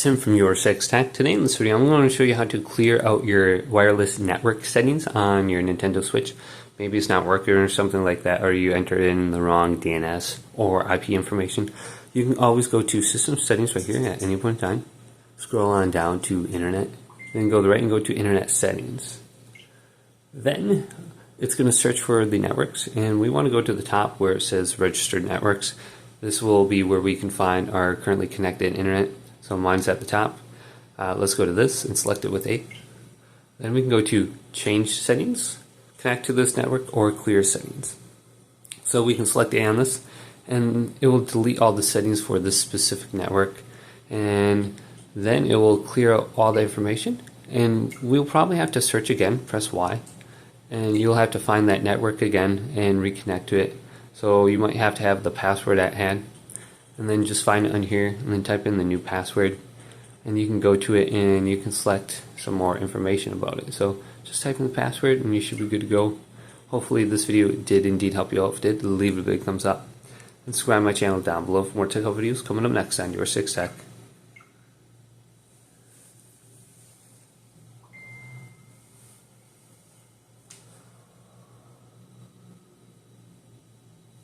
Tim from Your 6 Tech. Today in this video I'm going to show you how to clear out your wireless network settings on your Nintendo Switch. Maybe it's not working or something like that, or you entered in the wrong DNS or IP information. You can always go to System Settings right here at any point in time. Scroll on down to Internet, then go to the right and go to Internet Settings. Then it's going to search for the networks, and we want to go to the top where it says Registered Networks. This will be where we can find our currently connected internet. So mine's at the top. Let's go to this and select it with A. Then we can go to Change Settings, Connect to this network, or Clear Settings. So we can select A on this, and it will delete all the settings for this specific network, and then it will clear out all the information, and we'll probably have to search again. Press Y, and you'll have to find that network again and reconnect to it. So you might have to have the password at hand, and then just find it on here and then type in the new password, and you can go to it and you can select some more information about it. So just type in the password and you should be good to go. Hopefully this video did indeed help you out. If it did, leave a big thumbs up and subscribe to my channel down below for more tech videos coming up next on Your 6 Tech.